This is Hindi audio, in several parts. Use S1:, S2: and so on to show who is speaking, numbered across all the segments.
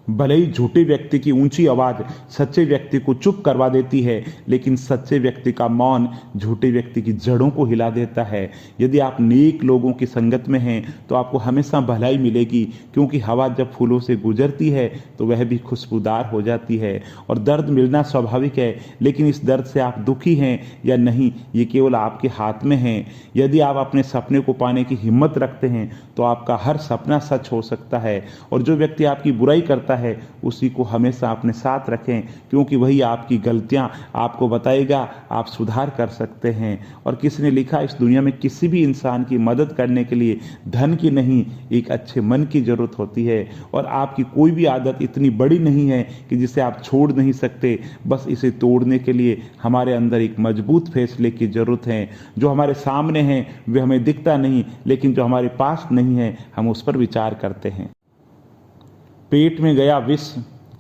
S1: भले ही झूठे व्यक्ति की ऊंची आवाज सच्चे व्यक्ति को चुप करवा देती है, लेकिन सच्चे व्यक्ति का मौन झूठे व्यक्ति की जड़ों को हिला देता है। यदि आप नेक लोगों की संगत में हैं तो आपको हमेशा भलाई मिलेगी, क्योंकि हवा जब फूलों से गुजरती है तो वह भी खुशबूदार हो जाती है। और दर्द मिलना स्वाभाविक है, लेकिन इस दर्द से आप दुखी हैं या नहीं, ये केवल आपके हाथ में है। यदि आप अपने सपने को पाने की हिम्मत रखते हैं तो आपका हर सपना सच हो सकता है। और जो व्यक्ति आपकी बुराई करता है उसी को हमेशा अपने साथ रखें, क्योंकि वही आपकी गलतियां आपको बताएगा, आप सुधार कर सकते हैं। और किसी ने लिखा, इस दुनिया में किसी भी इंसान की मदद करने के लिए धन की नहीं, एक अच्छे मन की जरूरत होती है। और आपकी कोई भी आदत इतनी बड़ी नहीं है कि जिसे आप छोड़ नहीं सकते, बस इसे तोड़ने के लिए हमारे अंदर एक मजबूत फैसले की जरूरत है। जो हमारे सामने है वे हमें दिखता नहीं, लेकिन जो हमारे पास नहीं है हम उस पर विचार करते हैं। पेट में गया विष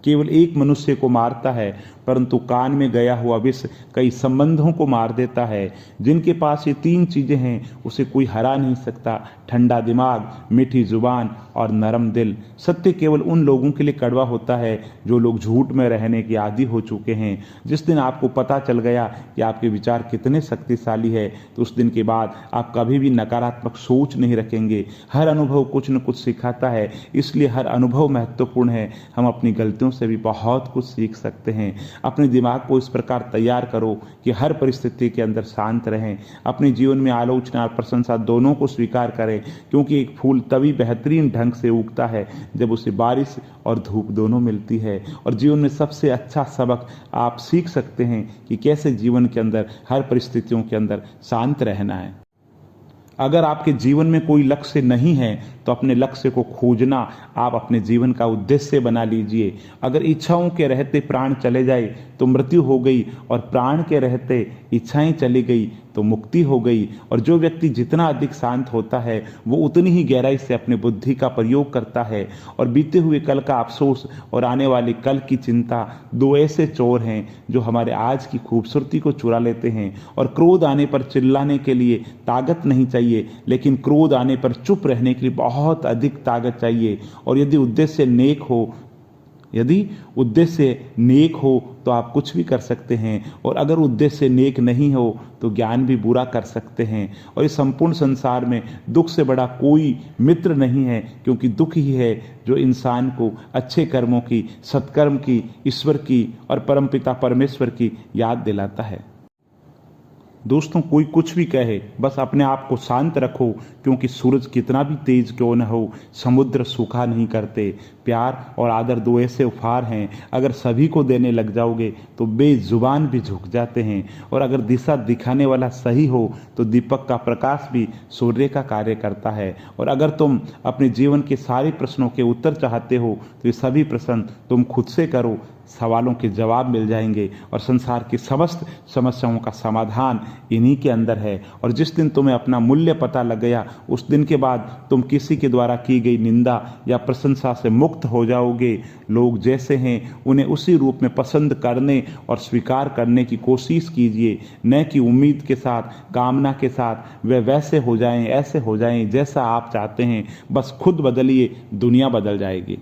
S1: केवल एक मनुष्य को मारता है, परंतु कान में गया हुआ विष कई संबंधों को मार देता है। जिनके पास ये तीन चीजें हैं उसे कोई हरा नहीं सकता: ठंडा दिमाग, मीठी जुबान और नरम दिल। सत्य केवल उन लोगों के लिए कड़वा होता है जो लोग झूठ में रहने के आदी हो चुके हैं। जिस दिन आपको पता चल गया कि आपके विचार कितने शक्तिशाली है, तो उस दिन के बाद आप कभी भी नकारात्मक सोच नहीं रखेंगे। हर अनुभव कुछ न कुछ सिखाता है, इसलिए हर अनुभव महत्वपूर्ण है। हम अपनी गलतियों से भी बहुत कुछ सीख सकते हैं। अपने दिमाग को इस प्रकार तैयार करो कि हर परिस्थिति के अंदर शांत रहें। अपने जीवन में आलोचना और प्रशंसा दोनों को स्वीकार करें, क्योंकि एक फूल तभी बेहतरीन ढंग से उगता है जब उसे बारिश और धूप दोनों मिलती है। और जीवन में सबसे अच्छा सबक आप सीख सकते हैं कि कैसे जीवन के अंदर हर परिस्थितियों के अंदर शांत रहना है। अगर आपके जीवन में कोई लक्ष्य नहीं है तो अपने लक्ष्य को खोजना आप अपने जीवन का उद्देश्य बना लीजिए। अगर इच्छाओं के रहते प्राण चले जाए तो मृत्यु हो गई, और प्राण के रहते इच्छाएं चली गई तो मुक्ति हो गई। और जो व्यक्ति जितना अधिक शांत होता है वो उतनी ही गहराई से अपने बुद्धि का प्रयोग करता है। और बीते हुए कल का अफसोस और आने वाले कल की चिंता दो ऐसे चोर हैं जो हमारे आज की खूबसूरती को चुरा लेते हैं। और क्रोध आने पर चिल्लाने के लिए ताकत नहीं चाहिए, लेकिन क्रोध आने पर चुप रहने के लिए बहुत अधिक ताकत चाहिए। और यदि उद्देश्य नेक हो तो आप कुछ भी कर सकते हैं, और अगर उद्देश्य नेक नहीं हो तो ज्ञान भी बुरा कर सकते हैं। और इस संपूर्ण संसार में दुख से बड़ा कोई मित्र नहीं है, क्योंकि दुख ही है जो इंसान को अच्छे कर्मों की, सत्कर्म की, ईश्वर की और परमपिता परमेश्वर की याद दिलाता है। दोस्तों, कोई कुछ भी कहे, बस अपने आप को शांत रखो, क्योंकि सूरज कितना भी तेज क्यों न हो, समुद्र सूखा नहीं करते। प्यार और आदर दो ऐसे उपहार हैं, अगर सभी को देने लग जाओगे तो बेजुबान भी झुक जाते हैं। और अगर दिशा दिखाने वाला सही हो तो दीपक का प्रकाश भी सूर्य का कार्य करता है। और अगर तुम अपने जीवन के सारे प्रश्नों के उत्तर चाहते हो तो ये सभी प्रश्न तुम खुद से करो, सवालों के जवाब मिल जाएंगे। और संसार की समस्त समस्याओं का समाधान इन्हीं के अंदर है। और जिस दिन तुम्हें अपना मूल्य पता लग गया, उस दिन के बाद तुम किसी के द्वारा की गई निंदा या प्रशंसा से मुक्त हो जाओगे। लोग जैसे हैं उन्हें उसी रूप में पसंद करने और स्वीकार करने की कोशिश कीजिए, न कि उम्मीद के साथ, कामना के साथ वे वैसे हो जाएं, ऐसे हो जाएं जैसा आप चाहते हैं। बस खुद बदलिए, दुनिया बदल जाएगी।